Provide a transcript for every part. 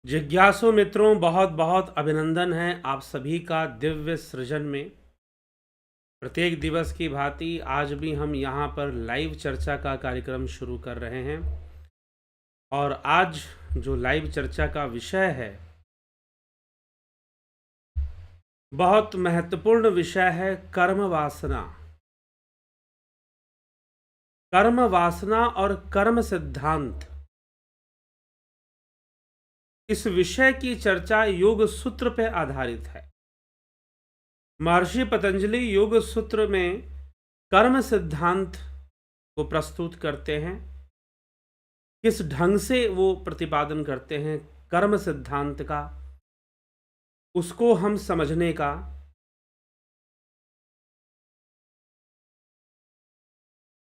जिज्ञासु मित्रों, बहुत बहुत अभिनंदन है आप सभी का दिव्य सृजन में। प्रत्येक दिवस की भांति आज भी हम यहाँ पर लाइव चर्चा का कार्यक्रम शुरू कर रहे हैं और आज जो लाइव चर्चा का विषय है बहुत महत्वपूर्ण विषय है। कर्म वासना। कर्म वासना और कर्म सिद्धांत, इस विषय की चर्चा योग सूत्र पर आधारित है। महर्षि पतंजलि योग सूत्र में कर्म सिद्धांत को प्रस्तुत करते हैं। किस ढंग से वो प्रतिपादन करते हैं कर्म सिद्धांत का, उसको हम समझने का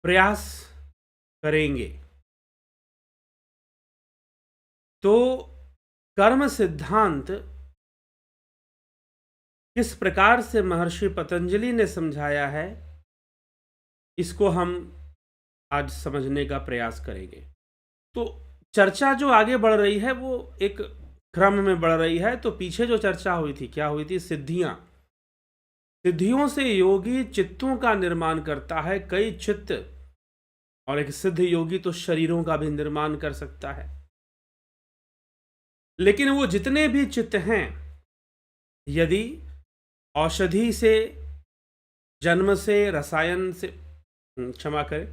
प्रयास करेंगे। तो कर्म सिद्धांत किस प्रकार से महर्षि पतंजलि ने समझाया है, इसको हम आज समझने का प्रयास करेंगे। तो चर्चा जो आगे बढ़ रही है वो एक क्रम में बढ़ रही है। तो पीछे जो चर्चा हुई थी, क्या हुई थी? सिद्धियां। सिद्धियों से योगी चित्तों का निर्माण करता है, कई चित्त, और एक सिद्ध योगी तो शरीरों का भी निर्माण कर सकता है। लेकिन वो जितने भी चित्त हैं, यदि औषधि से, जन्म से, रसायन से, क्षमा करें,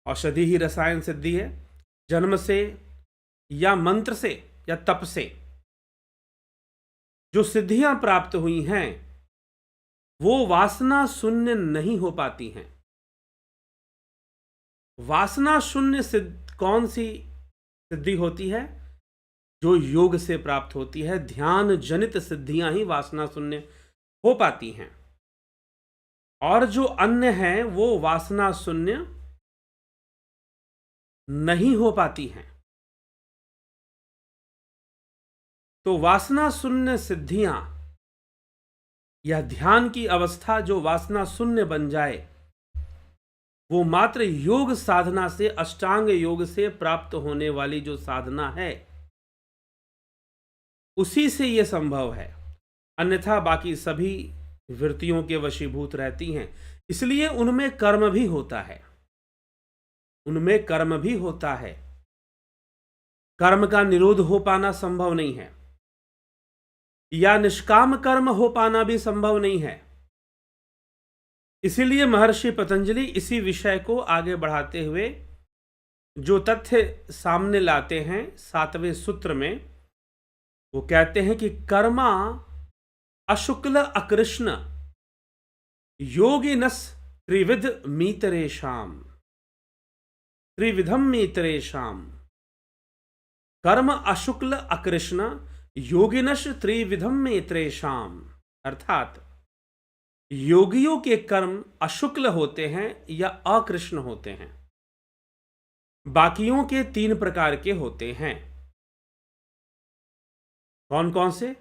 औषधि ही रसायन सिद्धि है, जन्म से या मंत्र से या तप से जो सिद्धियां प्राप्त हुई हैं वो वासना शून्य नहीं हो पाती हैं। वासना शून्य कौन सी सिद्धि होती है? जो योग से प्राप्त होती है। ध्यान जनित सिद्धियां ही वासना शून्य हो पाती हैं, और जो अन्य हैं वो वासना शून्य नहीं हो पाती हैं। तो वासना शून्य सिद्धियां या ध्यान की अवस्था जो वासना शून्य बन जाए, वो मात्र योग साधना से, अष्टांग योग से प्राप्त होने वाली जो साधना है, उसी से ये संभव है। अन्यथा बाकी सभी वृत्तियों के वशीभूत रहती हैं। इसलिए उनमें कर्म भी होता है। उनमें कर्म भी होता है। कर्म का निरोध हो पाना संभव नहीं है, या निष्काम कर्म हो पाना भी संभव नहीं है। इसीलिए महर्षि पतंजलि इसी विषय को आगे बढ़ाते हुए जो तथ्य सामने लाते हैं 7वें सूत्र में, वो कहते हैं कि कर्मा अशुक्ल अकृष्ण योगिनस त्रिविध मीतरेशाम। त्रिविधम मीतरेशाम। कर्म अशुक्ल अकृष्ण योगिनश त्रिविधम मीतरेशाम। अर्थात योगियों के कर्म अशुक्ल होते हैं या अकृष्ण होते हैं। बाकियों के 3 प्रकार के होते हैं। कौन कौन से?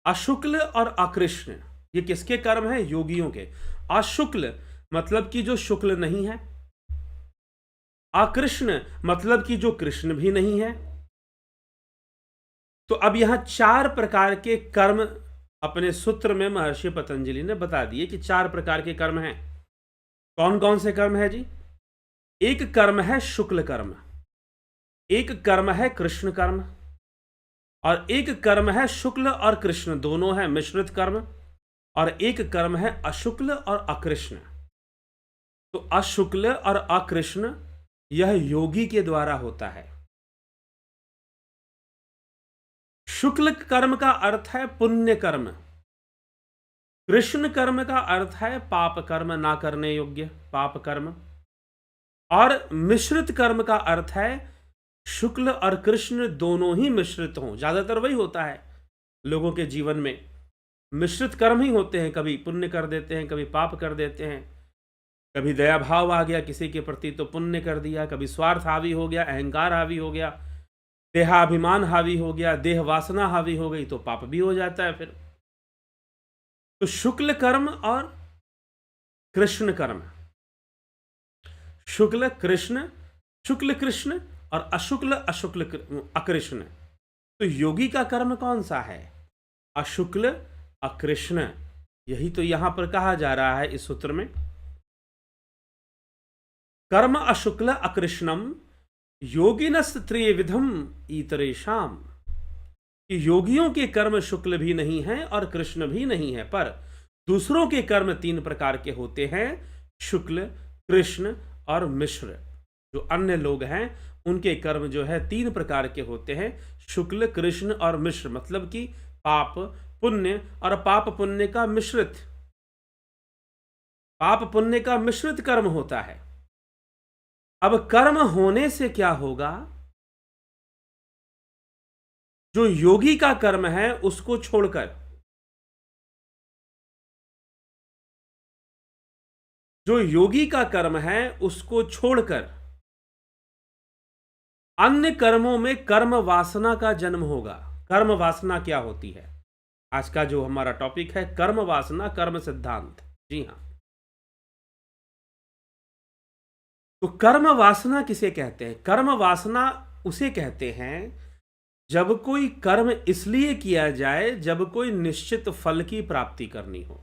अशुक्ल और अकृष्ण, ये किसके कर्म हैं? योगियों के। अशुक्ल मतलब कि जो शुक्ल नहीं है, अकृष्ण मतलब कि जो कृष्ण भी नहीं है। तो अब यहां 4 प्रकार के कर्म अपने सूत्र में महर्षि पतंजलि ने बता दिए कि 4 प्रकार के कर्म हैं। कौन कौन से कर्म है जी? एक कर्म है शुक्ल कर्म, एक कर्म है कृष्ण कर्म, और एक कर्म है शुक्ल और कृष्ण दोनों है मिश्रित कर्म, और एक कर्म है अशुक्ल और अकृष्ण। तो अशुक्ल और अकृष्ण यह योगी के द्वारा होता है। शुक्ल कर्म का अर्थ है पुण्य कर्म, कृष्ण कर्म का अर्थ है पाप कर्म, ना करने योग्य पाप कर्म, और मिश्रित कर्म का अर्थ है शुक्ल और कृष्ण दोनों ही मिश्रित हों। ज्यादातर वही होता है लोगों के जीवन में, मिश्रित कर्म ही होते हैं। कभी पुण्य कर देते हैं, कभी पाप कर देते हैं, कभी दया भाव आ गया किसी के प्रति तो पुण्य कर दिया, कभी स्वार्थ हावी हो गया, अहंकार हावी हो गया, देहाभिमान हावी हो गया, देह वासना हावी हो गई तो पाप भी हो जाता है फिर। तो शुक्ल कर्म और कृष्ण कर्म, शुक्ल कृष्ण, शुक्ल कृष्ण और अशुक्ल अशुक्ल अकृष्ण। तो योगी का कर्म कौन सा है? अशुक्ल अकृष्ण। यही तो यहां पर कहा जा रहा है इस सूत्र में, कर्म अशुक्ल अकृष्णम योगिनस् त्रिविधम इतरेषाम। कि योगियों के कर्म शुक्ल भी नहीं है और कृष्ण भी नहीं है, पर दूसरों के कर्म 3 प्रकार के होते हैं, शुक्ल, कृष्ण और मिश्र। जो अन्य लोग हैं उनके कर्म जो है 3 प्रकार के होते हैं, शुक्ल, कृष्ण और मिश्र। मतलब कि पाप पुण्य और पाप पुण्य का मिश्रित, पाप पुण्य का मिश्रित कर्म होता है। अब कर्म होने से क्या होगा? जो योगी का कर्म है उसको छोड़कर, जो योगी का कर्म है उसको छोड़कर अन्य कर्मों में कर्म वासना का जन्म होगा। कर्म वासना क्या होती है? आज का जो हमारा टॉपिक है कर्म वासना, कर्म सिद्धांत। जी हां, तो कर्म वासना किसे कहते हैं? कर्म वासना उसे कहते हैं जब कोई कर्म इसलिए किया जाए जब कोई निश्चित फल की प्राप्ति करनी हो।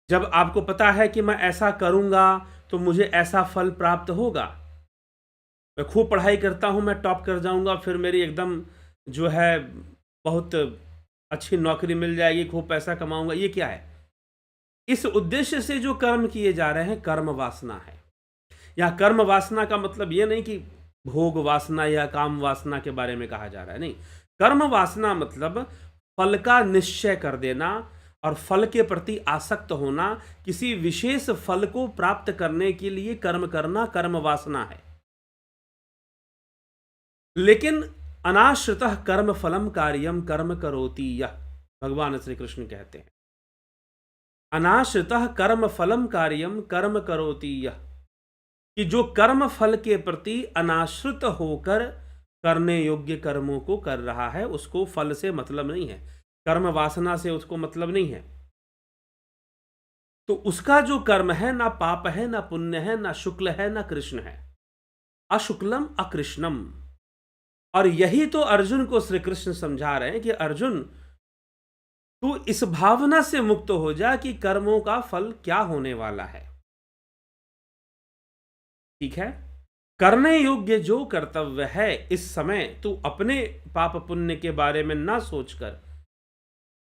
जब आपको पता है कि मैं ऐसा करूंगा तो मुझे ऐसा फल प्राप्त होगा, मैं खूब पढ़ाई करता हूं, मैं टॉप कर जाऊंगा, फिर मेरी एकदम जो है बहुत अच्छी नौकरी मिल जाएगी, खूब पैसा कमाऊंगा, ये क्या है? इस उद्देश्य से जो कर्म किए जा रहे हैं कर्म वासना है। यहां कर्म वासना का मतलब यह नहीं कि भोग वासना या काम वासना के बारे में कहा जा रहा है, नहीं। कर्म वासना मतलब फल का निश्चय कर देना और फल के प्रति आसक्त होना, किसी विशेष फल को प्राप्त करने के लिए कर्म करना, कर्म वासना है। लेकिन अनाश्रितः कर्म फलम कार्यम कर्म करोति यह, भगवान श्री कृष्ण कहते हैं, अनाश्रितः कर्म फलम कार्यम कर्म करोति यह, कि जो कर्म फल के प्रति अनाश्रित होकर करने योग्य कर्मों को कर रहा है उसको फल से मतलब नहीं है, कर्म वासना से उसको मतलब नहीं है। तो उसका जो कर्म है ना पाप है, ना पुण्य है, ना शुक्ल है, ना कृष्ण है, अशुक्लम अकृष्णम। और यही तो अर्जुन को श्री कृष्ण समझा रहे हैं कि अर्जुन, तू इस भावना से मुक्त हो जा कि कर्मों का फल क्या होने वाला है। ठीक है, करने योग्य जो कर्तव्य है इस समय तू अपने पाप पुण्य के बारे में ना सोचकर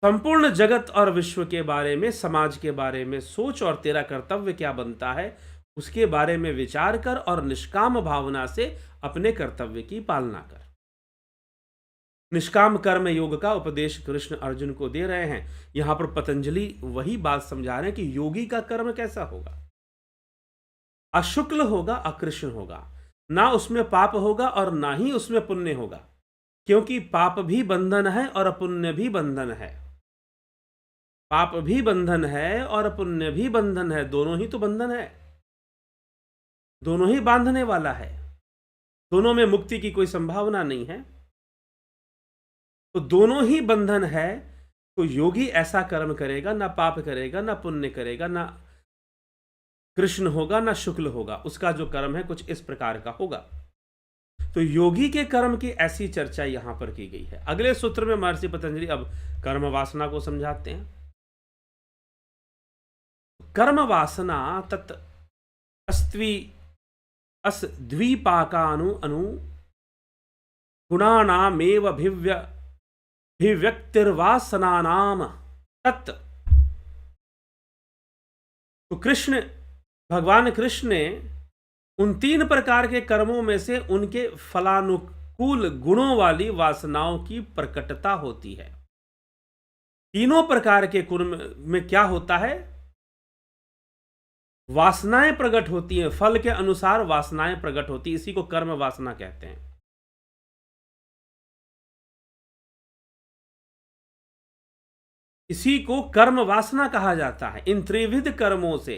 संपूर्ण जगत और विश्व के बारे में, समाज के बारे में सोच, और तेरा कर्तव्य क्या बनता है उसके बारे में विचार कर और निष्काम भावना से अपने कर्तव्य की पालना कर। निष्काम कर्म योग का उपदेश कृष्ण अर्जुन को दे रहे हैं। यहां पर पतंजलि वही बात समझा रहे हैं कि योगी का कर्म कैसा होगा? अशुक्ल होगा, अकृष्ण होगा, ना उसमें पाप होगा और ना ही उसमें पुण्य होगा, क्योंकि पाप भी बंधन है और पुण्य भी बंधन है। पाप भी बंधन है और पुण्य भी बंधन है, दोनों ही तो बंधन है, दोनों ही बांधने वाला है, दोनों में मुक्ति की कोई संभावना नहीं है। तो दोनों ही बंधन है, तो योगी ऐसा कर्म करेगा, ना पाप करेगा, ना पुण्य करेगा, ना कृष्ण होगा, ना शुक्ल होगा, उसका जो कर्म है कुछ इस प्रकार का होगा। तो योगी के कर्म की ऐसी चर्चा यहां पर की गई है। अगले सूत्र में महर्षि पतंजलि अब कर्म वासना को समझाते हैं। कर्म वासना तत् अस्त्वी अस द्विपाकानु अनु गुणानामेव भिव्यक्तिर्वासनानाम तत्। तो कृष्ण, भगवान कृष्ण ने उन 3 प्रकार के कर्मों में से उनके फलानुकूल गुणों वाली वासनाओं की प्रकटता होती है। तीनों प्रकार के कर्म में क्या होता है? वासनाएं प्रकट होती हैं, फल के अनुसार वासनाएं प्रकट होती, इसी को कर्म वासना कहते हैं। इसी को कर्म वासना कहा जाता है। इन त्रिविध कर्मों से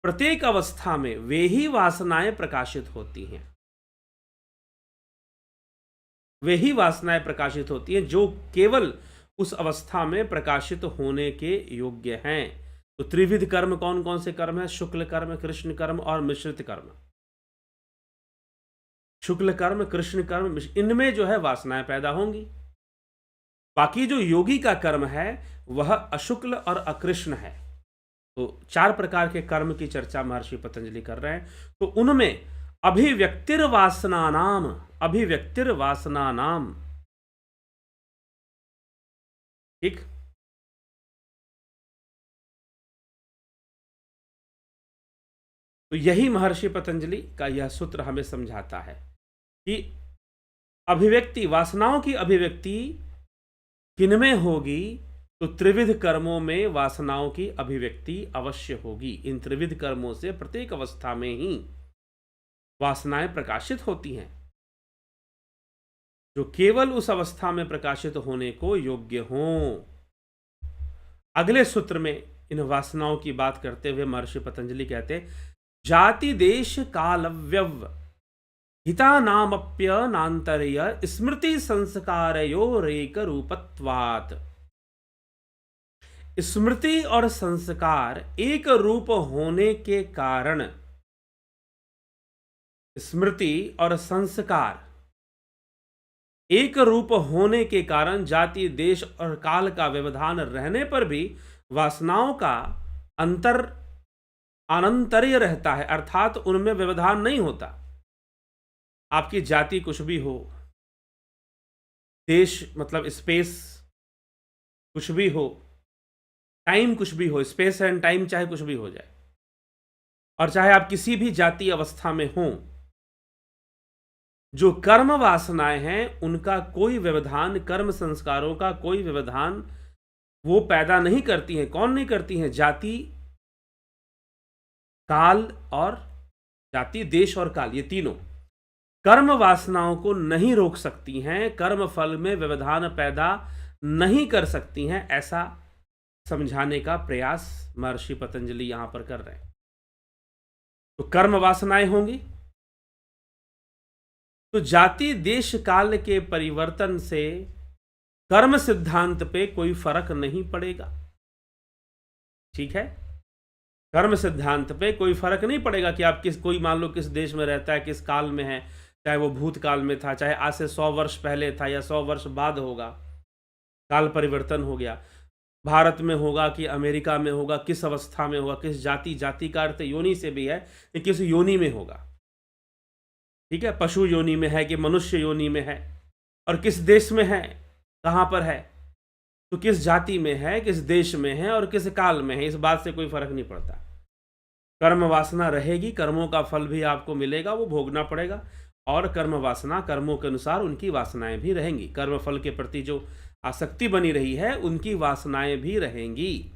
प्रत्येक अवस्था में वे ही वासनाएं प्रकाशित होती हैं, वे ही वासनाएं प्रकाशित होती हैं जो केवल उस अवस्था में प्रकाशित होने के योग्य हैं। तो त्रिविध कर्म कौन कौन से कर्म है? शुक्ल कर्म, कृष्ण कर्म और मिश्रित कर्म। शुक्ल कर्म, कृष्ण कर्म, इनमें जो है वासनाएं पैदा होंगी। बाकी जो योगी का कर्म है वह अशुक्ल और अकृष्ण है। तो 4 प्रकार के कर्म की चर्चा महर्षि पतंजलि कर रहे हैं। तो उनमें अभिव्यक्तिर्वासनानाम, ठीक। तो यही महर्षि पतंजलि का यह सूत्र हमें समझाता है कि अभिव्यक्ति, वासनाओं की अभिव्यक्ति किनमें होगी, तो त्रिविध कर्मों में वासनाओं की अभिव्यक्ति अवश्य होगी। इन त्रिविध कर्मों से प्रत्येक अवस्था में ही वासनाएं प्रकाशित होती हैं, जो केवल उस अवस्था में प्रकाशित होने को योग्य हों। अगले सूत्र में इन वासनाओं की बात करते हुए महर्षि पतंजलि कहते हैं, जाति देश कालव्यव हितानामप्यनांतर्य स्मृति संस्कारयोरेक रूपत्वात्। स्मृति और संस्कार एक रूप होने के कारण, स्मृति और संस्कार एक रूप होने के कारण जाति देश और काल का व्यवधान रहने पर भी वासनाओं का अनंतर्य रहता है, अर्थात उनमें व्यवधान नहीं होता। आपकी जाति कुछ भी हो, देश मतलब स्पेस कुछ भी हो, टाइम कुछ भी हो, स्पेस एंड टाइम चाहे कुछ भी हो जाए, और चाहे आप किसी भी जाति अवस्था में हो, जो कर्म वासनाएं हैं उनका कोई व्यवधान, कर्म संस्कारों का कोई व्यवधान वो पैदा नहीं करती हैं। कौन नहीं करती हैं? जाति, काल और जाति, देश और काल, ये तीनों कर्म वासनाओं को नहीं रोक सकती हैं, कर्म फल में व्यवधान पैदा नहीं कर सकती हैं। ऐसा समझाने का प्रयास महर्षि पतंजलि यहां पर कर रहे हैं। तो कर्म वासनाएं होंगी, तो जाति देश काल के परिवर्तन से कर्म सिद्धांत पे कोई फर्क नहीं पड़ेगा, ठीक है। कर्म सिद्धांत पे कोई फर्क नहीं पड़ेगा कि आप कोई मान लो किस देश में रहता है, किस काल में है, चाहे वो भूतकाल में था, चाहे आज से 100 वर्ष पहले था या 100 वर्ष बाद होगा, काल परिवर्तन हो गया। भारत में होगा कि अमेरिका में होगा, किस अवस्था में होगा, किस जाति, जाति का अर्थ योनि से भी है कि किस योनि में होगा, ठीक है। पशु योनि में है कि मनुष्य योनि में है, और किस देश में है, कहाँ पर है, तो किस जाति में है, किस देश में है और किस काल में है, इस बात से कोई फर्क नहीं पड़ता। कर्म वासना रहेगी, कर्मों का फल भी आपको मिलेगा, वो भोगना पड़ेगा, और कर्म वासना, कर्मों के अनुसार उनकी वासनाएं भी रहेंगी। कर्म फल के प्रति जो आसक्ति बनी रही है उनकी वासनाएं भी रहेंगी,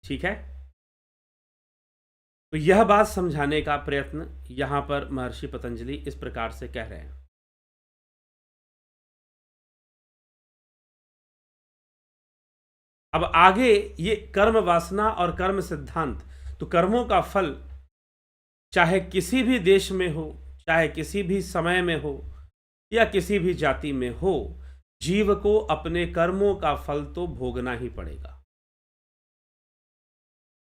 ठीक है। तो यह बात समझाने का प्रयत्न यहां पर महर्षि पतंजलि इस प्रकार से कह रहे हैं। अब आगे ये कर्म वासना और कर्म सिद्धांत, तो कर्मों का फल चाहे किसी भी देश में हो, चाहे किसी भी समय में हो या किसी भी जाति में हो, जीव को अपने कर्मों का फल तो भोगना ही पड़ेगा,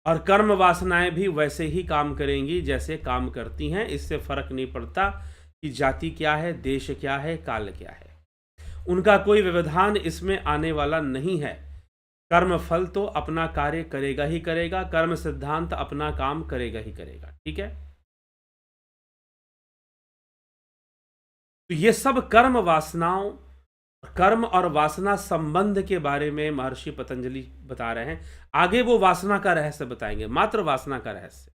और कर्म वासनाएं भी वैसे ही काम करेंगी जैसे काम करती हैं। इससे फर्क नहीं पड़ता कि जाति क्या है, देश क्या है, काल क्या है, उनका कोई व्यवधान इसमें आने वाला नहीं है। कर्म फल तो अपना कार्य करेगा ही करेगा, कर्म सिद्धांत अपना काम करेगा ही करेगा, ठीक है। तो ये सब कर्म वासनाओं, कर्म और वासना संबंध के बारे में महर्षि पतंजलि बता रहे हैं। आगे वो वासना का रहस्य बताएंगे, मात्र वासना का रहस्य।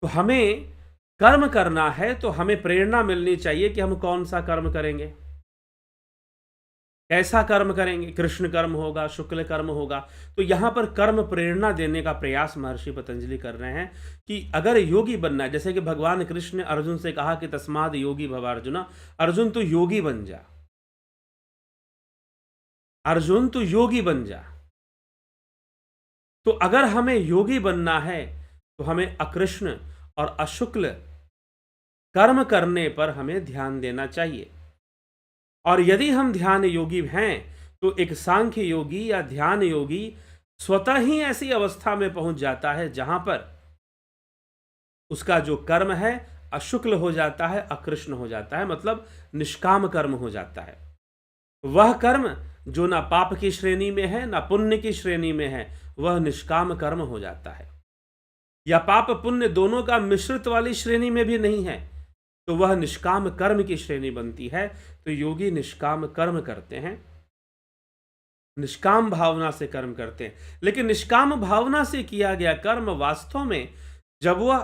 तो हमें कर्म करना है तो हमें प्रेरणा मिलनी चाहिए कि हम कौन सा कर्म करेंगे, कैसा कर्म करेंगे। कृष्ण कर्म होगा, शुक्ल कर्म होगा। तो यहां पर कर्म प्रेरणा देने का प्रयास महर्षि पतंजलि कर रहे हैं कि अगर योगी बनना है, जैसे कि भगवान कृष्ण ने अर्जुन से कहा कि तस्माद योगी भव अर्जुन, अर्जुन तू योगी बन जा, अर्जुन तू योगी बन जा। तो अगर हमें योगी बनना है तो हमें अकृष्ण और अशुक्ल कर्म करने पर हमें ध्यान देना चाहिए। और यदि हम ध्यान योगी हैं तो एक सांख्य योगी या ध्यान योगी स्वतः ही ऐसी अवस्था में पहुंच जाता है जहां पर उसका जो कर्म है अशुक्ल हो जाता है, अकृष्ण हो जाता है, मतलब निष्काम कर्म हो जाता है। वह कर्म जो ना पाप की श्रेणी में है ना पुण्य की श्रेणी में है, वह निष्काम कर्म हो जाता है। या पाप पुण्य दोनों का मिश्रित वाली श्रेणी में भी नहीं है, तो वह निष्काम कर्म की श्रेणी बनती है। तो योगी निष्काम कर्म करते हैं, निष्काम भावना से कर्म करते हैं। लेकिन निष्काम भावना से किया गया कर्म वास्तव में जब वह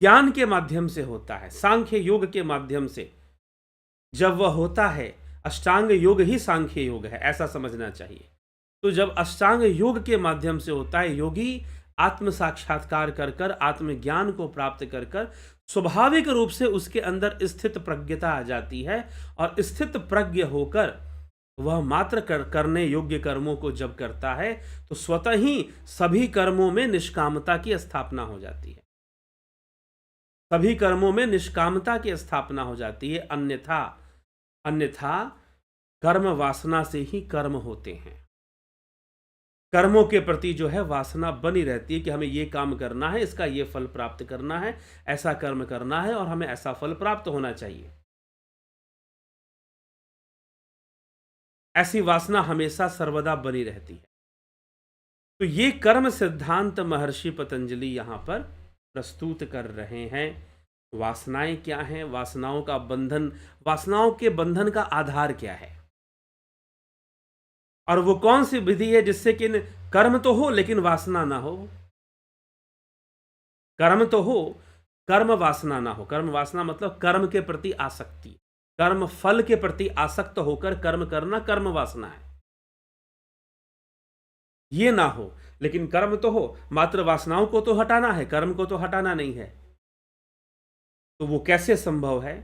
ज्ञान के माध्यम से होता है, सांख्य योग के माध्यम से जब वह होता है, अष्टांग योग ही सांख्य योग है, ऐसा समझना चाहिए। तो जब अष्टांग योग के माध्यम से होता है, योगी आत्म साक्षात्कार कर कर, आत्मज्ञान को प्राप्त कर कर स्वाभाविक रूप से उसके अंदर स्थित प्रज्ञता आ जाती है, और स्थित प्रज्ञ होकर वह मात्र करने योग्य कर्मों को जब करता है तो स्वतः ही सभी कर्मों में निष्कामता की स्थापना हो जाती है। सभी कर्मों में निष्कामता की स्थापना हो जाती है। अन्यथा कर्म वासना से ही कर्म होते हैं। कर्मों के प्रति जो है वासना बनी रहती है कि हमें ये काम करना है, इसका ये फल प्राप्त करना है, ऐसा कर्म करना है और हमें ऐसा फल प्राप्त होना चाहिए। ऐसी वासना हमेशा सर्वदा बनी रहती है। तो ये कर्म सिद्धांत महर्षि पतंजलि यहां पर प्रस्तुत कर रहे हैं। वासनाएं क्या हैं, वासनाओं का बंधन, वासनाओं के बंधन का आधार क्या है, और वो कौन सी विधि है जिससे कि कर्म तो हो लेकिन वासना ना हो। कर्म तो हो, कर्म वासना ना हो। कर्म वासना मतलब कर्म के प्रति आसक्ति, कर्म फल के प्रति आसक्त होकर कर्म करना कर्म वासना है, ये ना हो। लेकिन कर्म तो हो, मात्र वासनाओं को तो हटाना है, कर्म को तो हटाना नहीं है। तो वो कैसे संभव है,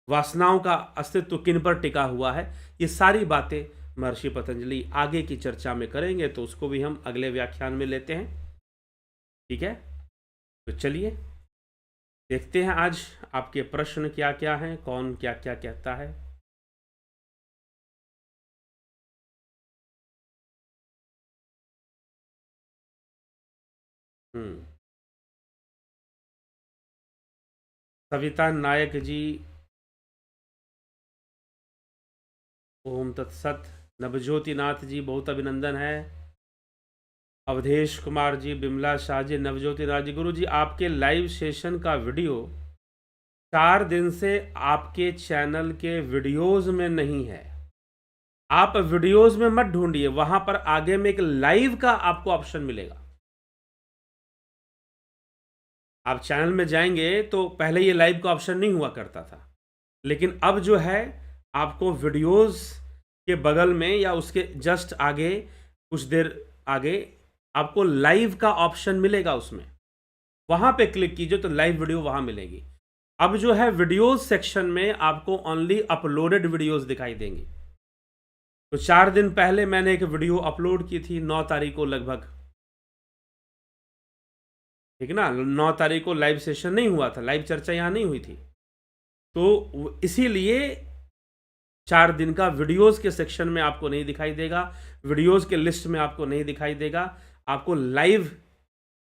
वासनाओं का अस्तित्व किन पर टिका हुआ है, ये सारी बातें महर्षि पतंजलि आगे की चर्चा में करेंगे। तो उसको भी हम अगले व्याख्यान में लेते हैं, ठीक है। तो चलिए देखते हैं आज आपके प्रश्न क्या क्या हैं, कौन क्या क्या कहता है। सविता नायक जी, ओम तत्सत। नवज्योति नाथ जी, बहुत अभिनंदन है। अवधेश कुमार जी, बिमला शाह जी, नवज्योति नाथ जी, गुरु जी आपके लाइव सेशन का वीडियो 4 दिन से आपके चैनल के वीडियोस में नहीं है। आप वीडियोस में मत ढूंढिए, वहां पर आगे में एक लाइव का आपको ऑप्शन मिलेगा। आप चैनल में जाएंगे तो पहले ये लाइव का ऑप्शन नहीं हुआ करता था, लेकिन अब जो है आपको वीडियोस के बगल में या उसके जस्ट आगे, कुछ देर आगे आपको लाइव का ऑप्शन मिलेगा। उसमें वहां पे क्लिक कीजिए तो लाइव वीडियो वहां मिलेगी। अब जो है वीडियोस सेक्शन में आपको ओनली अपलोडेड वीडियोस दिखाई देंगे। तो 4 दिन पहले मैंने एक वीडियो अपलोड की थी, 9 तारीख को लगभग, ठीक ना। 9 तारीख को लाइव सेशन नहीं हुआ था, लाइव चर्चा यहां नहीं हुई थी, तो इसीलिए 4 दिन का वीडियोस के सेक्शन में आपको नहीं दिखाई देगा, वीडियोस के लिस्ट में आपको नहीं दिखाई देगा, आपको लाइव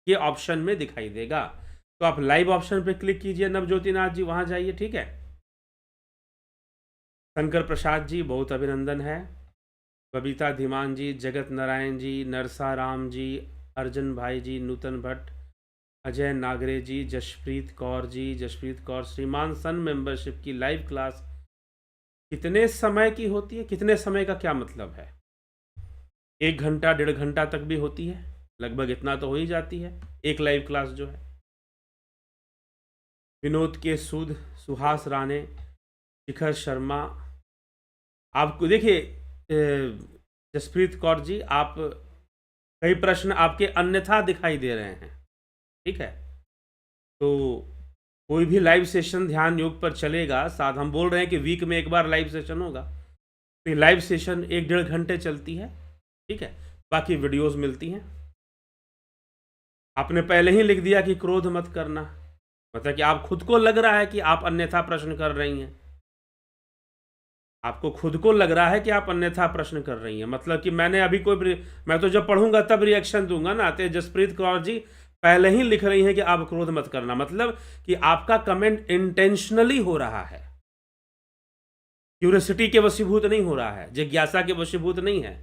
के ऑप्शन में दिखाई देगा। तो आप लाइव ऑप्शन पे क्लिक कीजिए, नवज्योति नाथ जी, वहां जाइए, ठीक है। शंकर प्रसाद जी, बहुत अभिनंदन है। बबीता धीमान जी, जगत नारायण जी, नरसा राम जी, अर्जुन भाई जी, नूतन भट्ट, अजय नागरे जी, जसप्रीत कौर जी, जसप्रीत कौर, श्रीमान सन मेंबरशिप की लाइव क्लास कितने समय की होती है? कितने समय का क्या मतलब है? 1 घंटा 1.5 घंटा तक भी होती है, लगभग इतना तो हो ही जाती है एक लाइव क्लास जो है। विनोद के सूद, सुहास राणे, शिखर शर्मा, आपको देखिए जसप्रीत कौर जी, आप कई प्रश्न आपके अन्यथा दिखाई दे रहे हैं, ठीक है। तो कोई भी लाइव सेशन ध्यान योग पर चलेगा, साथ हम बोल रहे हैं कि वीक में एक बार लाइव सेशन होगा, तो लाइव सेशन 1-1.5 घंटे चलती है, ठीक है। बाकी वीडियोस मिलती हैं। आपने पहले ही लिख दिया कि क्रोध मत करना, मतलब कि आप खुद को लग रहा है कि आप अन्यथा प्रश्न कर रही हैं। आपको खुद को लग रहा है कि आप अन्यथा प्रश्न कर रही हैं, मतलब कि मैंने अभी मैं तो जब पढ़ूंगा तब रिएक्शन दूंगा ना। तो जसप्रीत कौर जी पहले ही लिख रही हैं कि आप क्रोध मत करना, मतलब कि आपका कमेंट इंटेंशनली हो रहा है, क्यूरियोसिटी के वशीभूत नहीं हो रहा है, जिज्ञासा के वशीभूत नहीं है,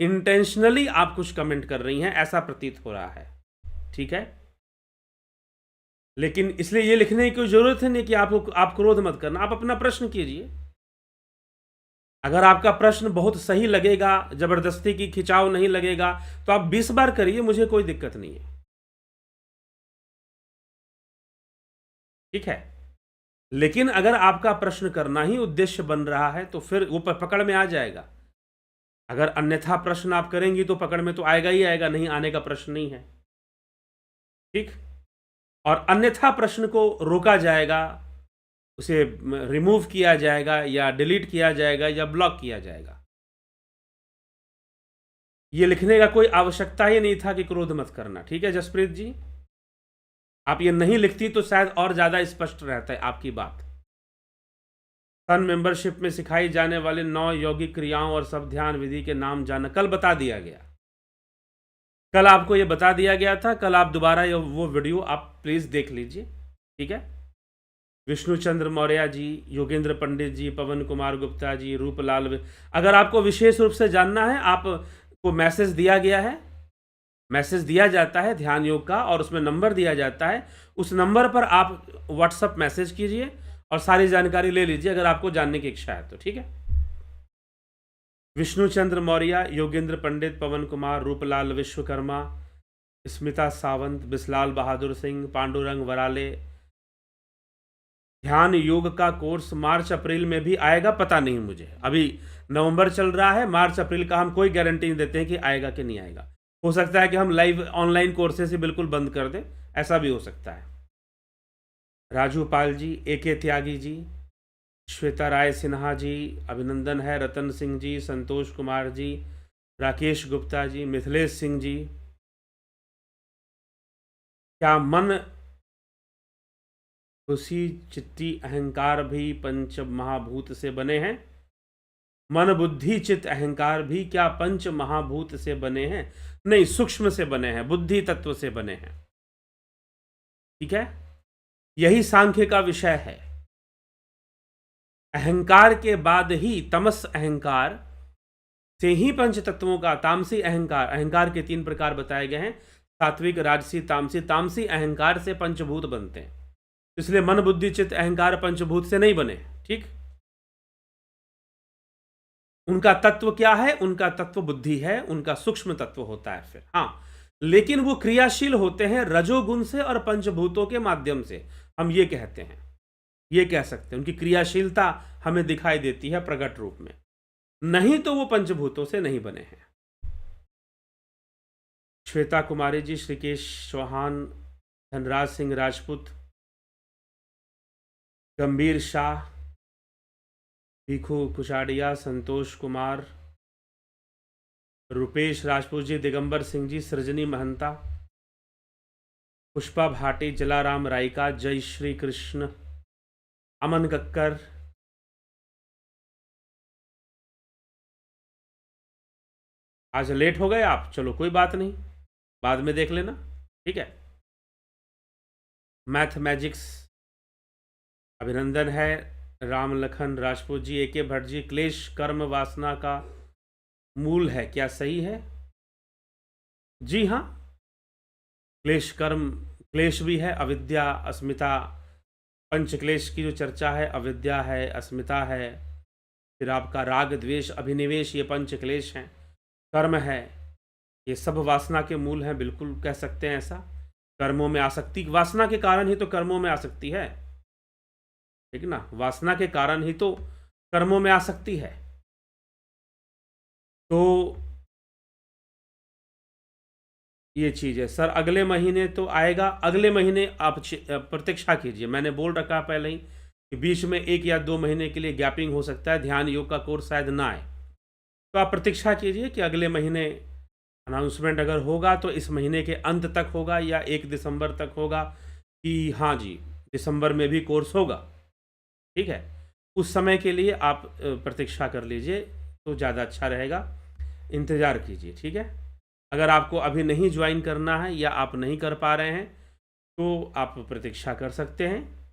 इंटेंशनली आप कुछ कमेंट कर रही हैं, ऐसा प्रतीत हो रहा है। ठीक है, लेकिन इसलिए ये लिखने की कोई जरूरत है नहीं कि आप क्रोध मत करना, आप अपना प्रश्न कीजिए। अगर आपका प्रश्न बहुत सही लगेगा, जबरदस्ती की खिंचाव नहीं लगेगा, तो आप 20 बार करिए, मुझे कोई दिक्कत नहीं है। ठीक है, लेकिन अगर आपका प्रश्न करना ही उद्देश्य बन रहा है तो फिर वो पकड़ में आ जाएगा। अगर अन्यथा प्रश्न आप करेंगी तो पकड़ में तो आएगा ही आएगा, नहीं आने का प्रश्न नहीं है। ठीक, और अन्यथा प्रश्न को रोका जाएगा, उसे रिमूव किया जाएगा या डिलीट किया जाएगा या ब्लॉक किया जाएगा। ये लिखने का कोई आवश्यकता ही नहीं था कि क्रोध मत करना। ठीक है जसप्रीत जी, आप ये नहीं लिखती तो शायद और ज्यादा स्पष्ट रहता है आपकी बात। सन मेंबरशिप में सिखाई जाने वाले 9 यौगिक क्रियाओं और सब ध्यान विधि के नाम जानना कल बता दिया गया, कल आपको ये बता दिया गया था। कल आप दोबारा वो वीडियो आप प्लीज देख लीजिए। ठीक है, विष्णु चंद्र मौर्य जी, योगेंद्र पंडित जी, पवन कुमार गुप्ता जी, रूपलाल, अगर आपको विशेष रूप से जानना है, आपको मैसेज दिया गया है, मैसेज दिया जाता है ध्यान योग का, और उसमें नंबर दिया जाता है, उस नंबर पर आप व्हाट्सअप मैसेज कीजिए और सारी जानकारी ले लीजिए अगर आपको जानने की इच्छा है तो। ठीक है, विष्णु चंद्र मौर्य, योगेंद्र पंडित, पवन कुमार, रूपलाल विश्वकर्मा, स्मिता सावंत, बिस्लाल बहादुर सिंह, पांडुरंग वराले। ध्यान योग का कोर्स मार्च अप्रैल में भी आएगा, पता नहीं मुझे, अभी नवंबर चल रहा है, मार्च अप्रैल का हम कोई गारंटी नहीं देते हैं कि आएगा कि नहीं आएगा। हो सकता है कि हम लाइव ऑनलाइन कोर्सेज ही बिल्कुल बंद कर दें, ऐसा भी हो सकता है। राजू पाल जी, AK त्यागी जी, श्वेता राय सिन्हा जी, अभिनंदन है, रतन सिंह जी, संतोष कुमार जी, राकेश गुप्ता जी, मिथिलेश सिंह जी। क्या मन, खुशी, चित्ती, अहंकार भी पंच महाभूत से बने हैं? मन, बुद्धि, चित्त, अहंकार भी क्या पंच महाभूत से बने हैं? नहीं, सूक्ष्म से बने हैं, बुद्धि तत्व से बने हैं। ठीक है, यही सांख्य का विषय है। अहंकार के बाद ही तमस अहंकार से ही पंच तत्वों का, तामसी अहंकार, अहंकार के 3 प्रकार बताए गए हैं, सात्विक, राजसी, तामसी। तामसी अहंकार से पंचभूत बनते हैं, इसलिए मन, बुद्धि, चित्त, अहंकार पंचभूत से नहीं बने। ठीक, उनका तत्व क्या है? उनका तत्व बुद्धि है, उनका सूक्ष्म तत्व होता है फिर। हाँ, लेकिन वो क्रियाशील होते हैं रजोगुण से और पंचभूतों के माध्यम से, हम ये कहते हैं, ये कह सकते हैं, उनकी क्रियाशीलता हमें दिखाई देती है प्रकट रूप में, नहीं तो वो पंचभूतों से नहीं बने हैं। श्वेता कुमारी जी, श्रीकेश चौहान, धनराज सिंह राजपूत, गंभीर शाह, भिखू कुशाड़िया, संतोष कुमार, रुपेश राजपूत जी, दिगंबर सिंह जी, सृजनी महंता, पुष्पा भाटी, जलाराम रायका, जय श्री कृष्ण, अमन कक्कर, आज लेट हो गए आप, चलो कोई बात नहीं, बाद में देख लेना। ठीक है, मैथ मैजिक्स, अभिनंदन है, राम लखन राजपूत जी, AK भट्ट जी, क्लेश कर्म वासना का मूल है, क्या सही है? जी हाँ, क्लेश कर्म, क्लेश भी है, अविद्या, अस्मिता, पंच क्लेश की जो चर्चा है, अविद्या है, अस्मिता है, फिर आपका राग, द्वेष, अभिनिवेश, ये पंच क्लेश हैं, कर्म है, ये सब वासना के मूल हैं, बिल्कुल कह सकते हैं ऐसा। कर्मों में आसक्ति, वासना के कारण ही तो कर्मों में आसक्ति है, ठीक ना, वासना के कारण ही तो कर्मों में आसक्ति है। तो ये चीज है सर, अगले महीने तो आएगा, अगले महीने आप प्रतीक्षा कीजिए, मैंने बोल रखा पहले ही कि बीच में 1 या 2 महीने के लिए गैपिंग हो सकता है, ध्यान योग का कोर्स शायद ना आए, तो आप प्रतीक्षा कीजिए कि अगले महीने अनाउंसमेंट अगर होगा तो इस महीने के अंत तक होगा या 1 दिसंबर तक होगा कि हाँ जी दिसंबर में भी कोर्स होगा। ठीक है, उस समय के लिए आप प्रतीक्षा कर लीजिए तो ज़्यादा अच्छा रहेगा, इंतज़ार कीजिए, ठीक है। अगर आपको अभी नहीं ज्वाइन करना है या आप नहीं कर पा रहे हैं तो आप प्रतीक्षा कर सकते हैं,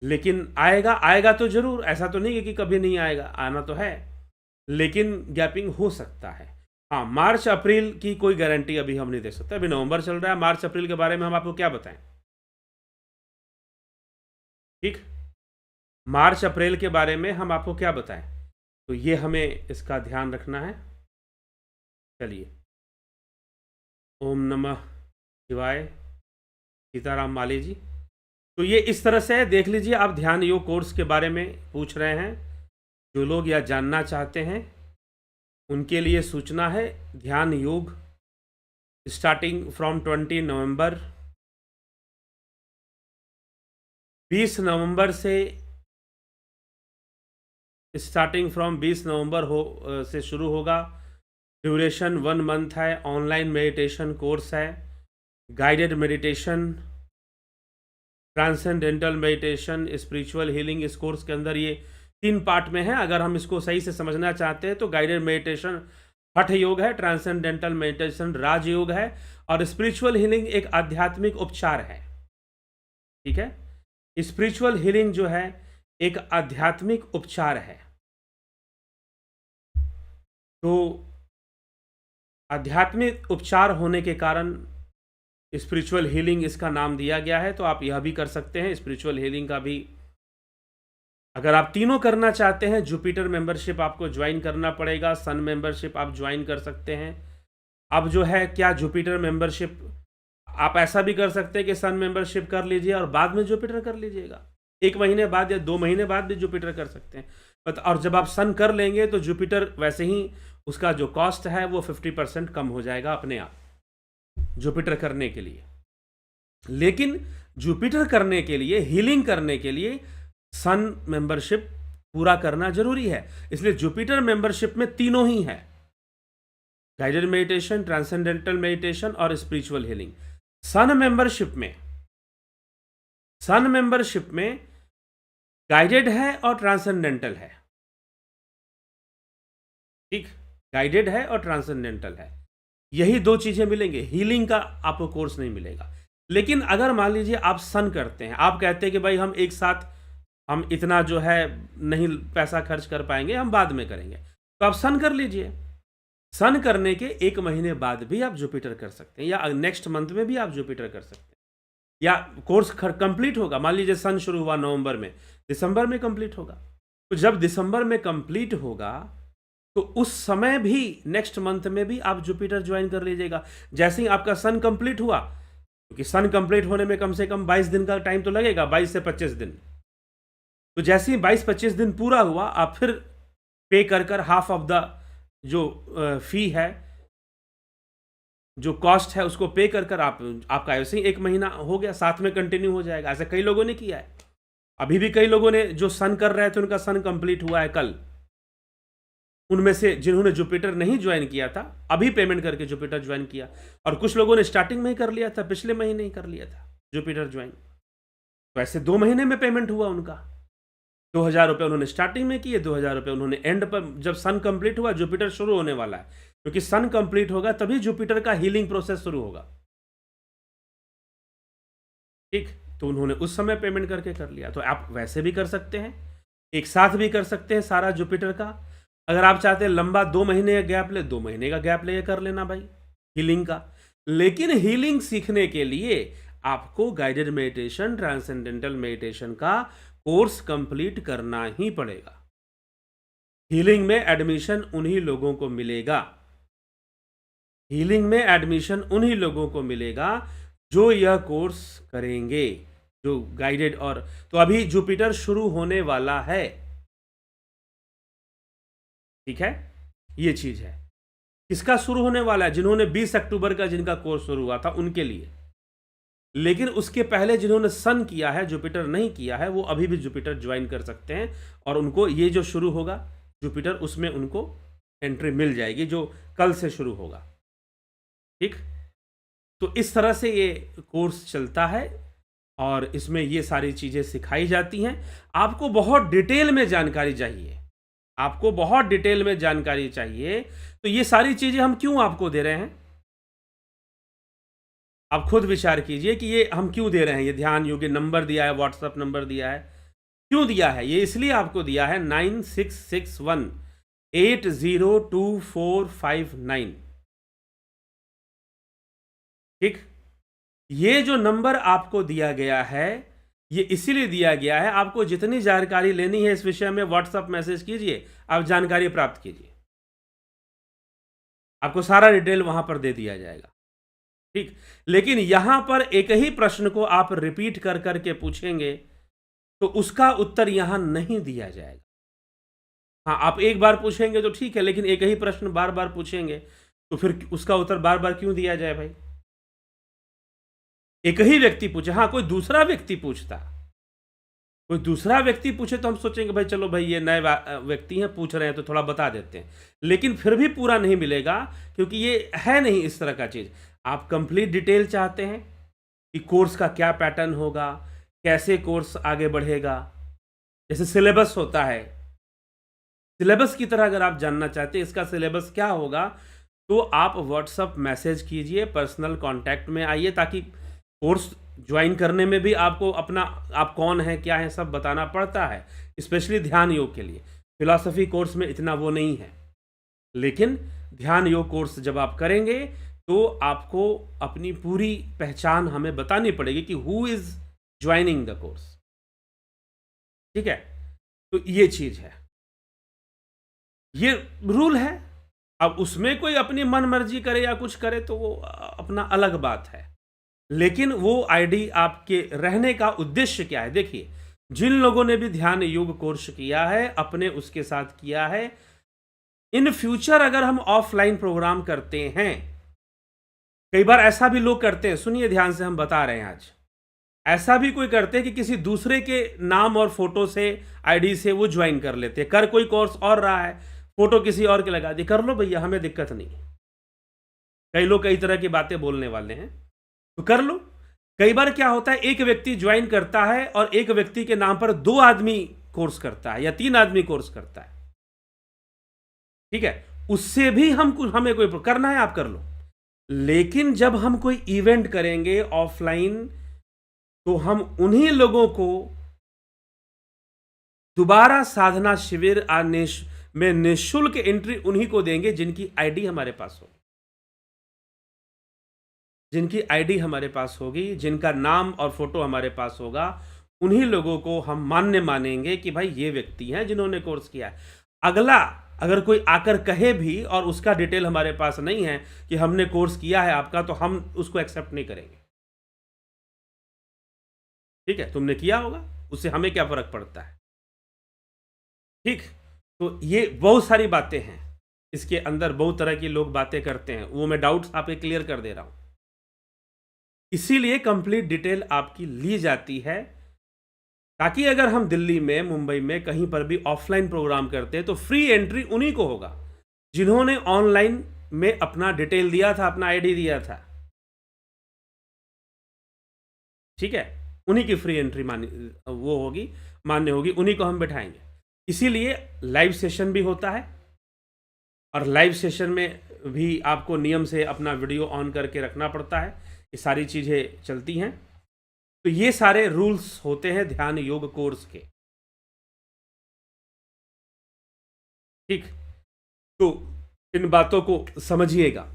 लेकिन आएगा आएगा तो ज़रूर, ऐसा तो नहीं है कि कभी नहीं आएगा, आना तो है, लेकिन गैपिंग हो सकता है। हाँ, मार्च अप्रैल की कोई गारंटी अभी हम नहीं दे सकते, अभी नवंबर चल रहा है, मार्च अप्रैल के बारे में हम आपको क्या बताएं, ठीक। मार्च अप्रैल के बारे में हम आपको क्या बताएं, तो ये हमें इसका ध्यान रखना है। चलिए, ओम नमः शिवाय, सीताराम माली जी। तो ये इस तरह से है, देख लीजिए, आप ध्यान योग कोर्स के बारे में पूछ रहे हैं, जो लोग या जानना चाहते हैं उनके लिए सूचना है। ध्यान योग स्टार्टिंग फ्रॉम 20 नवंबर, 20 नवंबर से स्टार्टिंग फ्रॉम 20 नवंबर से शुरू होगा। ड्यूरेशन 1 मंथ है, ऑनलाइन मेडिटेशन कोर्स है, guided meditation, transcendental meditation, spiritual healing. इस कोर्स के अंदर ये 3 पार्ट में है। अगर हम इसको सही से समझना चाहते हैं तो गाइडेड मेडिटेशन हठ योग है, ट्रांसेंडेंटल मेडिटेशन राज योग है, और स्पिरिचुअल हीलिंग एक आध्यात्मिक उपचार है, ठीक है। स्पिरिचुअल हीलिंग जो है एक आध्यात्मिक उपचार है। तो आध्यात्मिक उपचार होने के कारण स्पिरिचुअल हीलिंग इसका नाम दिया गया है। तो आप यह भी कर सकते हैं, स्पिरिचुअल हीलिंग का भी। अगर आप तीनों करना चाहते हैं, जुपिटर मेंबरशिप आपको ज्वाइन करना पड़ेगा, सन मेंबरशिप आप ज्वाइन कर सकते हैं। अब जो है क्या जुपिटर मेंबरशिप, आप ऐसा भी कर सकते हैं कि सन मेंबरशिप कर लीजिए और बाद में जुपिटर कर लीजिएगा, 1 महीने बाद या 2 महीने बाद भी जुपिटर कर सकते हैं। और जब आप सन कर लेंगे तो जुपिटर वैसे ही उसका जो कॉस्ट है वो 50% कम हो जाएगा अपने आप जुपिटर करने के लिए। लेकिन जुपिटर करने के लिए, हीलिंग करने के लिए सन मेंबरशिप पूरा करना जरूरी है। इसलिए जुपिटर मेंबरशिप में तीनों ही है, गाइडेड मेडिटेशन, ट्रांसेंडेंटल मेडिटेशन और स्पिरिचुअल हीलिंग। सन मेंबरशिप में गाइडेड है और ट्रांसेंडेंटल है, ठीक। गाइडेड है और ट्रांसेंडेंटल है, यही 2 चीजें मिलेंगे। हीलिंग का आपको कोर्स नहीं मिलेगा। लेकिन अगर मान लीजिए आप सन करते हैं, आप कहते हैं कि भाई हम एक साथ हम इतना जो है नहीं पैसा खर्च कर पाएंगे, हम बाद में करेंगे, तो आप सन कर लीजिए। सन करने के 1 महीने बाद भी आप जुपिटर कर सकते हैं, या नेक्स्ट मंथ में भी आप जुपिटर कर सकते हैं, या कोर्स कंप्लीट होगा। मान लीजिए सन शुरू हुआ नवंबर में, दिसंबर में कंप्लीट होगा। तो जब दिसंबर में कंप्लीट होगा तो उस समय भी नेक्स्ट मंथ में भी आप जुपिटर ज्वाइन कर लीजिएगा। जैसे ही आपका सन कंप्लीट हुआ, क्योंकि सन कंप्लीट होने में कम से कम 22 दिन का टाइम तो लगेगा, 22 से 25 दिन। तो जैसे ही 22-25 दिन पूरा हुआ, आप फिर पे कर हाफ ऑफ द जो फी है, जो कॉस्ट है, उसको पे कर आपका ऐसे ही 1 महीना हो गया, साथ में कंटिन्यू हो जाएगा। ऐसे कई लोगों ने किया है। अभी भी कई लोगों ने जो सन कर रहे थे उनका सन कंप्लीट हुआ है कल। उनमें से जिन्होंने जुपिटर नहीं ज्वाइन किया था, अभी पेमेंट करके जुपिटर ज्वाइन किया, और कुछ लोगों ने स्टार्टिंग में ही कर लिया था, पिछले महीने ही कर लिया था जुपिटर ज्वाइन। तो ऐसे 2 महीने में पेमेंट हुआ उनका। 2000 रुपये उन्होंने स्टार्टिंग में किए, 2000 रुपये उन्होंने एंड पर, जब सन कंप्लीट हुआ, जुपिटर शुरू होने वाला है, क्योंकि सन कंप्लीट होगा तभी जुपिटर का हीलिंग प्रोसेस शुरू होगा, ठीक। तो उन्होंने उस समय पेमेंट करके कर लिया। तो आप वैसे भी कर सकते हैं, एक साथ भी कर सकते हैं सारा जुपिटर का। अगर आप चाहते हैं लंबा 2 महीने का गैप ले, 2 महीने का गैप ले कर लेना भाई हीलिंग का। लेकिन हीलिंग सीखने के लिए आपको गाइडेड मेडिटेशन, ट्रांसेंडेंटल मेडिटेशन का कोर्स कंप्लीट करना ही पड़ेगा। हीलिंग में एडमिशन उन्हीं लोगों को मिलेगा, हीलिंग में एडमिशन उन्हीं लोगों को मिलेगा जो यह कोर्स करेंगे, जो गाइडेड। और तो अभी जुपिटर शुरू होने वाला है, ठीक है, ये चीज है। किसका शुरू होने वाला है? जिन्होंने 20 अक्टूबर का जिनका कोर्स शुरू हुआ था उनके लिए। लेकिन उसके पहले जिन्होंने सन किया है, जुपिटर नहीं किया है, वो अभी भी जुपिटर ज्वाइन कर सकते हैं, और उनको ये जो शुरू होगा जुपिटर, उसमें उनको एंट्री मिल जाएगी, जो कल से शुरू होगा, ठीक। तो इस तरह से ये कोर्स चलता है, और इसमें ये सारी चीज़ें सिखाई जाती हैं। आपको बहुत डिटेल में जानकारी चाहिए, आपको बहुत डिटेल में जानकारी चाहिए, तो ये सारी चीज़ें हम क्यों आपको दे रहे हैं? आप खुद विचार कीजिए कि ये हम क्यों दे रहे हैं। ये ध्यान योग नंबर दिया है, व्हाट्सएप नंबर दिया है, क्यों दिया है? ये इसलिए आपको दिया है 9661802459। ठीक, ये जो नंबर आपको दिया गया है, ये इसीलिए दिया गया है, आपको जितनी जानकारी लेनी है इस विषय में व्हाट्सएप मैसेज कीजिए, आप जानकारी प्राप्त कीजिए, आपको सारा डिटेल वहां पर दे दिया जाएगा। ठीक, लेकिन यहां पर एक ही प्रश्न को आप रिपीट कर करके पूछेंगे तो उसका उत्तर यहां नहीं दिया जाएगा। हाँ, आप एक बार पूछेंगे तो ठीक है, लेकिन एक ही प्रश्न बार बार पूछेंगे तो फिर उसका उत्तर बार बार क्यों दिया जाए भाई? एक ही व्यक्ति पूछे, हाँ कोई दूसरा व्यक्ति पूछता, कोई दूसरा व्यक्ति पूछे तो हम सोचेंगे भाई चलो भाई ये नए व्यक्ति हैं, पूछ रहे हैं तो थोड़ा बता देते हैं, लेकिन फिर भी पूरा नहीं मिलेगा क्योंकि ये है नहीं इस तरह का चीज़। आप कंप्लीट डिटेल चाहते हैं कि कोर्स का क्या पैटर्न होगा, कैसे कोर्स आगे बढ़ेगा, जैसे सिलेबस होता है, सिलेबस की तरह अगर आप जानना चाहते हैं इसका सिलेबस क्या होगा, तो आप व्हाट्सएप मैसेज कीजिए, पर्सनल कांटेक्ट में आइए, ताकि कोर्स ज्वाइन करने में भी आपको अपना आप कौन है क्या है सब बताना पड़ता है, स्पेशली ध्यान योग के लिए। फिलॉसफी कोर्स में इतना वो नहीं है, लेकिन ध्यान योग कोर्स जब आप करेंगे तो आपको अपनी पूरी पहचान हमें बतानी पड़ेगी कि who is joining the course. ठीक है, तो ये चीज़ है, ये रूल है। अब उसमें कोई अपनी मन मर्जी करे या कुछ करे तो वो अपना अलग बात है, लेकिन वो आईडी आपके रहने का उद्देश्य क्या है? देखिए, जिन लोगों ने भी ध्यान योग कोर्स किया है अपने उसके साथ किया है, इन फ्यूचर अगर हम ऑफलाइन प्रोग्राम करते हैं, कई बार ऐसा भी लोग करते हैं, सुनिए ध्यान से हम बता रहे हैं आज, ऐसा भी कोई करते हैं कि किसी दूसरे के नाम और फोटो से आईडी से वो ज्वाइन कर लेते हैं, कर कोई कोर्स और रहा है, फोटो किसी और के लगा दी, कर लो भैया हमें दिक्कत नहीं। कई लोग कई तरह की बातें बोलने वाले हैं तो कर लो। कई बार क्या होता है, एक व्यक्ति ज्वाइन करता है और एक व्यक्ति के नाम पर 2 आदमी कोर्स करता है या 3 आदमी कोर्स करता है। ठीक है, उससे भी हमें कोई करना है आप कर लो, लेकिन जब हम कोई इवेंट करेंगे ऑफलाइन तो हम उन्हीं लोगों को दोबारा साधना शिविर में निःशुल्क एंट्री उन्हीं को देंगे जिनकी आईडी हमारे पास हो, जिनकी आईडी हमारे पास होगी, जिनका नाम और फोटो हमारे पास होगा, उन्हीं लोगों को हम मान्य मानेंगे कि भाई ये व्यक्ति हैं जिन्होंने कोर्स किया है। अगला अगर कोई आकर कहे भी और उसका डिटेल हमारे पास नहीं है कि हमने कोर्स किया है आपका, तो हम उसको एक्सेप्ट नहीं करेंगे। ठीक है, तुमने किया होगा, उससे हमें क्या फर्क पड़ता है। ठीक, तो ये बहुत सारी बातें हैं, इसके अंदर बहुत तरह की लोग बातें करते हैं, वो मैं डाउट्स आपके क्लियर कर दे रहा हूं। इसीलिए कंप्लीट डिटेल आपकी ली जाती है, ताकि अगर हम दिल्ली में, मुंबई में कहीं पर भी ऑफलाइन प्रोग्राम करते हैं तो फ्री एंट्री उन्हीं को होगा जिन्होंने ऑनलाइन में अपना डिटेल दिया था, अपना आईडी दिया था। ठीक है, उन्हीं की फ्री एंट्री वो होगी, मान्य होगी, उन्हीं को हम बैठाएंगे। इसीलिए लाइव सेशन भी होता है, और लाइव सेशन में भी आपको नियम से अपना वीडियो ऑन करके रखना पड़ता है, ये सारी चीज़ें चलती हैं। तो ये सारे रूल्स होते हैं ध्यान योग कोर्स के। ठीक, तो इन बातों को समझिएगा।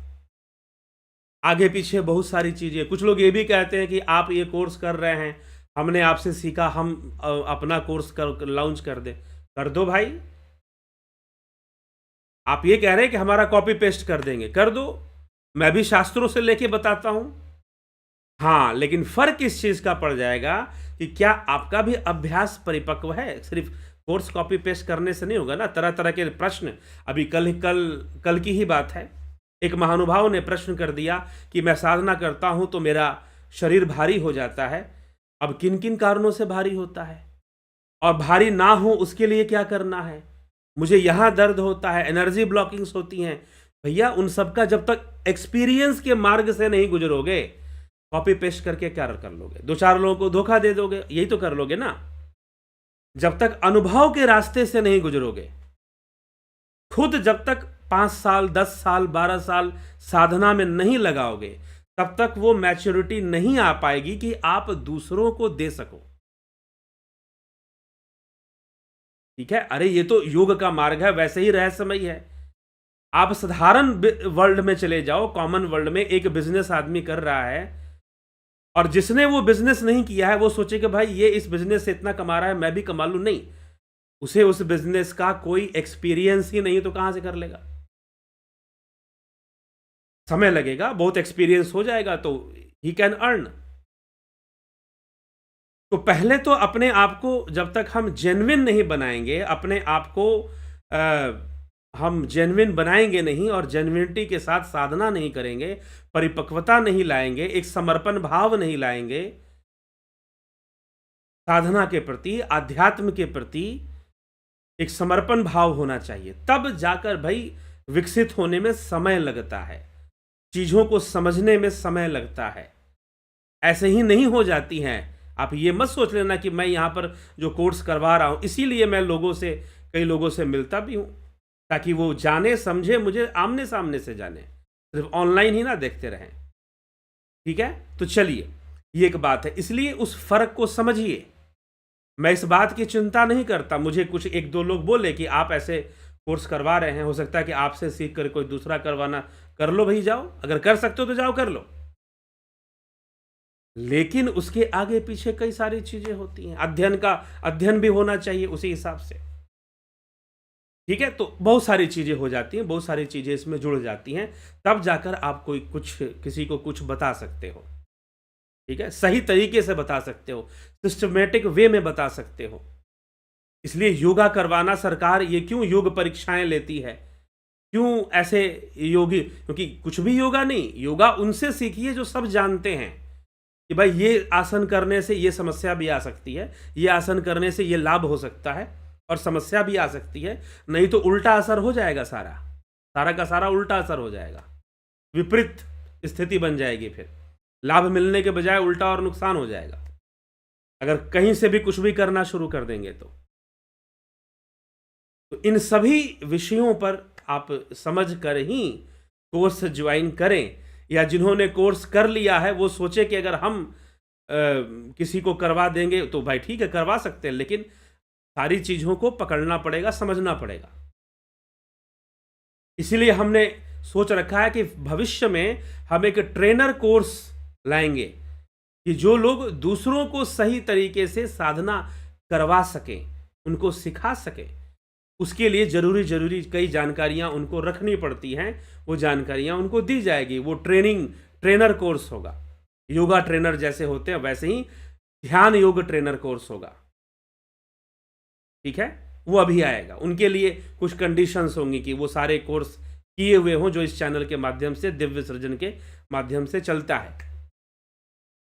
आगे पीछे बहुत सारी चीज़ें, कुछ लोग ये भी कहते हैं कि आप ये कोर्स कर रहे हैं, हमने आपसे सीखा, हम अपना कोर्स लॉन्च कर दे। कर दो भाई, आप ये कह रहे हैं कि हमारा कॉपी पेस्ट कर देंगे, कर दो, मैं भी शास्त्रों से लेके बताता हूं। हाँ, लेकिन फर्क इस चीज का पड़ जाएगा कि क्या आपका भी अभ्यास परिपक्व है। सिर्फ कोर्स कॉपी पेस्ट करने से नहीं होगा ना, तरह तरह के प्रश्न। अभी कल की ही बात है, एक महानुभाव ने प्रश्न कर दिया कि मैं साधना करता हूं तो मेरा शरीर भारी हो जाता है। अब किन किन कारणों से भारी होता है, और भारी ना हो उसके लिए क्या करना है। मुझे यहाँ दर्द होता है, एनर्जी ब्लॉकिंग्स होती हैं। भैया उन सब का जब तक एक्सपीरियंस के मार्ग से नहीं गुजरोगे कॉपी पेस्ट करके क्या कर लोगे? 2-4 लोगों को धोखा दे दोगे, यही तो कर लोगे ना। जब तक अनुभव के रास्ते से नहीं गुजरोगे, खुद जब तक 5 साल, 10 साल, 12 साल साधना में नहीं लगाओगे, तब तक वो मैच्योरिटी नहीं आ पाएगी कि आप दूसरों को दे सको। ठीक है? अरे ये तो योग का मार्ग है, वैसे ही रहस्यमय है। आप साधारण वर्ल्ड में चले जाओ, कॉमन वर्ल्ड में एक बिजनेस आदमी कर रहा है और जिसने वो बिजनेस नहीं किया है वो सोचे कि भाई ये इस बिजनेस से इतना कमा रहा है, मैं भी कमा लूं। नहीं, उसे उस बिजनेस का कोई एक्सपीरियंस ही नहीं, तो कहां से कर लेगा? समय लगेगा, बहुत एक्सपीरियंस हो जाएगा तो ही कैन अर्न। तो पहले तो अपने आप को जब तक हम जेन्युइन नहीं बनाएंगे, अपने आप को हम जेन्युइन बनाएंगे नहीं और जेन्युइनिटी के साथ साधना नहीं करेंगे, परिपक्वता नहीं लाएंगे, एक समर्पण भाव नहीं लाएंगे साधना के प्रति, आध्यात्म के प्रति एक समर्पण भाव होना चाहिए। तब जाकर भाई विकसित होने में समय लगता है, चीजों को समझने में समय लगता है, ऐसे ही नहीं हो जाती हैं। आप ये मत सोच लेना कि मैं यहाँ पर जो कोर्स करवा रहा हूँ, इसीलिए मैं कई लोगों से मिलता भी हूँ, ताकि वो जाने समझे, मुझे आमने सामने से जाने, सिर्फ ऑनलाइन ही ना देखते रहें। ठीक है? तो चलिए, ये एक बात है, इसलिए उस फर्क को समझिए। मैं इस बात की चिंता नहीं करता, मुझे कुछ 1-2 लोग बोले कि आप ऐसे कोर्स करवा रहे हैं, हो सकता है कि आपसे सीख कर कोई दूसरा करवाना, कर लो भाई, जाओ, अगर कर सकते हो तो जाओ कर लो। लेकिन उसके आगे पीछे कई सारी चीजें होती हैं, अध्ययन भी होना चाहिए उसी हिसाब से। ठीक है? तो बहुत सारी चीजें हो जाती हैं, बहुत सारी चीजें इसमें जुड़ जाती हैं, तब जाकर आप किसी को कुछ बता सकते हो। ठीक है? सही तरीके से बता सकते हो, सिस्टमेटिक वे में बता सकते हो। इसलिए योगा करवाना, सरकार ये क्यों योग परीक्षाएं लेती है, क्यों ऐसे योगी? क्योंकि कुछ भी योगा नहीं, योगा उनसे सीखिए जो सब जानते हैं कि भाई ये आसन करने से ये समस्या भी आ सकती है, ये आसन करने से ये लाभ हो सकता है और समस्या भी आ सकती है, नहीं तो उल्टा असर हो जाएगा, सारा का सारा उल्टा असर हो जाएगा, विपरीत स्थिति बन जाएगी, फिर लाभ मिलने के बजाय उल्टा और नुकसान हो जाएगा अगर कहीं से भी कुछ भी करना शुरू कर देंगे तो इन सभी विषयों पर आप समझ कर ही कोर्स ज्वाइन करें, या जिन्होंने कोर्स कर लिया है वो सोचे कि अगर हम किसी को करवा देंगे तो भाई ठीक है, करवा सकते हैं, लेकिन सारी चीजों को पकड़ना पड़ेगा, समझना पड़ेगा। इसीलिए हमने सोच रखा है कि भविष्य में हम एक ट्रेनर कोर्स लाएंगे कि जो लोग दूसरों को सही तरीके से साधना करवा सकें, उनको सिखा सकें। उसके लिए जरूरी कई जानकारियां उनको रखनी पड़ती हैं, वो जानकारियां उनको दी जाएगी। वो ट्रेनर कोर्स होगा, योगा ट्रेनर जैसे होते हैं वैसे ही ध्यान योग ट्रेनर कोर्स होगा। ठीक है? वो अभी आएगा, उनके लिए कुछ कंडीशंस होंगी कि वो सारे कोर्स किए हुए हों जो इस चैनल के माध्यम से, दिव्य सृजन के माध्यम से चलता है।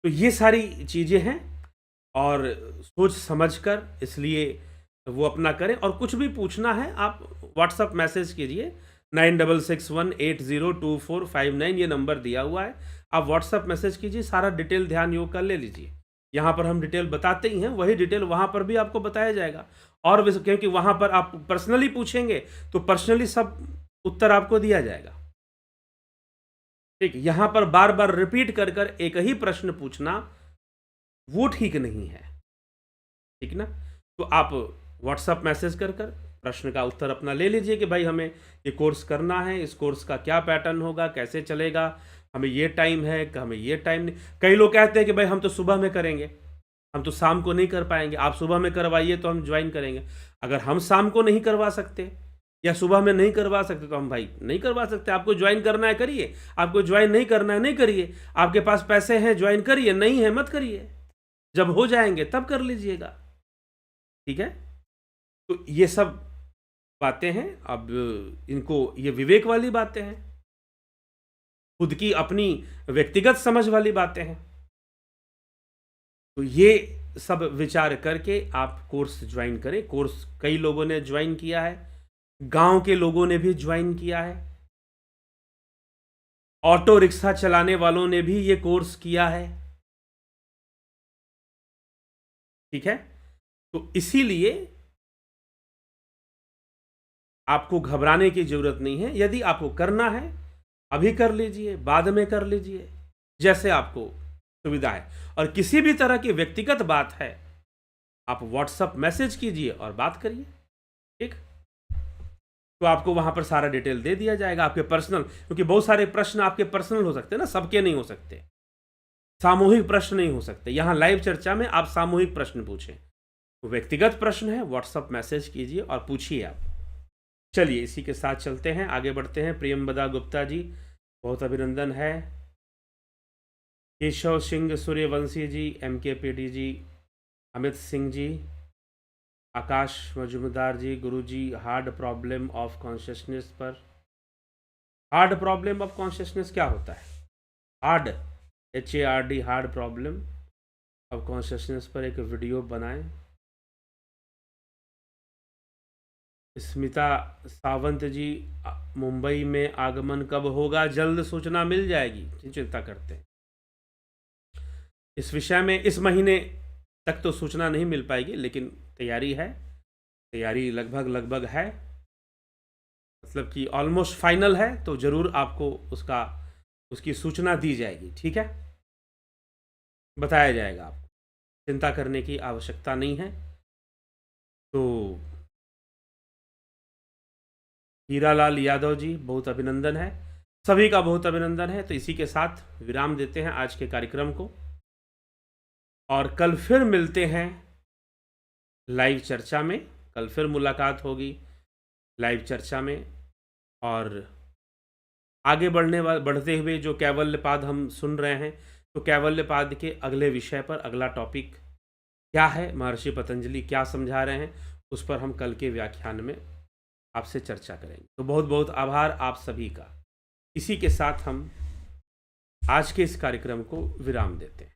तो ये सारी चीजें हैं और सोच समझकर इसलिए वो अपना करें। और कुछ भी पूछना है आप व्हाट्सएप मैसेज कीजिए, 9661802459 ये नंबर दिया हुआ है, आप व्हाट्सएप मैसेज कीजिए, सारा डिटेल ध्यान योग का ले लीजिए। यहाँ पर हम डिटेल बताते ही हैं, वही डिटेल वहाँ पर भी आपको बताया जाएगा। और क्योंकि वहाँ पर आप पर्सनली पूछेंगे तो पर्सनली सब उत्तर आपको दिया जाएगा। ठीक, यहाँ पर बार बार रिपीट कर कर एक ही प्रश्न पूछना वो ठीक नहीं है। ठीक ना? तो आप व्हाट्सएप मैसेज कर कर प्रश्न का उत्तर अपना ले लीजिए कि भाई हमें ये कोर्स करना है, इस कोर्स का क्या पैटर्न होगा, कैसे चलेगा, हमें ये टाइम है, हमें ये टाइम नहीं। कई लोग कहते हैं कि भाई हम तो सुबह में करेंगे, हम तो शाम को नहीं कर पाएंगे, आप सुबह में करवाइए तो हम ज्वाइन करेंगे। अगर हम शाम को नहीं करवा सकते या सुबह में नहीं करवा सकते तो हम भाई नहीं करवा सकते। आपको ज्वाइन करना है करिए, आपको ज्वाइन नहीं करना है नहीं करिए। आपके पास पैसे हैं ज्वाइन करिए, नहीं है मत करिए, जब हो जाएंगे तब कर लीजिएगा। ठीक है? तो ये सब बातें हैं। अब इनको, ये विवेक वाली बातें हैं, खुद की अपनी व्यक्तिगत समझ वाली बातें हैं। तो ये सब विचार करके आप कोर्स ज्वाइन करें। कोर्स कई लोगों ने ज्वाइन किया है, गांव के लोगों ने भी ज्वाइन किया है, ऑटो रिक्शा चलाने वालों ने भी ये कोर्स किया है, ठीक है। तो इसीलिए आपको घबराने की जरूरत नहीं है। यदि आपको करना है अभी कर लीजिए, बाद में कर लीजिए, जैसे आपको सुविधा है। और किसी भी तरह की व्यक्तिगत बात है, आप व्हाट्सएप मैसेज कीजिए और बात करिए, ठीक। तो आपको वहां पर सारा डिटेल दे दिया जाएगा, आपके पर्सनल, क्योंकि बहुत सारे प्रश्न आपके पर्सनल हो सकते हैं ना, सबके नहीं हो सकते, सामूहिक प्रश्न नहीं हो सकते। यहां लाइव चर्चा में आप सामूहिक प्रश्न पूछें, तो व्यक्तिगत प्रश्न है व्हाट्सएप मैसेज कीजिए और पूछिए आप। चलिए इसी के साथ चलते हैं, आगे बढ़ते हैं। प्रियंबदा गुप्ता जी, बहुत अभिनंदन है। केशव सिंह सूर्यवंशी जी, MKPD ji, Amit Singh ji, Akash Majumdar ji, Guru ji, hard problem of consciousness पर। हार्ड प्रॉब्लम ऑफ कॉन्शियसनेस क्या होता है? Hard, HARD, hard problem of consciousness पर एक वीडियो बनाएं। स्मिता सावंत जी, मुंबई में आगमन कब होगा? जल्द सूचना मिल जाएगी, चिंता करते हैं इस विषय में। इस महीने तक तो सूचना नहीं मिल पाएगी, लेकिन तैयारी है, तैयारी लगभग है, मतलब कि ऑलमोस्ट फाइनल है। तो जरूर आपको उसकी सूचना दी जाएगी, ठीक है, बताया जाएगा आपको, चिंता करने की आवश्यकता नहीं है। तो हीरालाल यादव जी, बहुत अभिनंदन है, सभी का बहुत अभिनंदन है। तो इसी के साथ विराम देते हैं आज के कार्यक्रम को, और कल फिर मिलते हैं लाइव चर्चा में। कल फिर मुलाकात होगी लाइव चर्चा में, और आगे बढ़ते हुए जो कैवल्यपाद हम सुन रहे हैं, तो कैवल्यपाद के अगले विषय पर, अगला टॉपिक क्या है, महर्षि पतंजलि क्या समझा रहे हैं, उस पर हम कल के व्याख्यान में आपसे चर्चा करेंगे। तो बहुत बहुत आभार आप सभी का। इसी के साथ हम आज के इस कार्यक्रम को विराम देते हैं।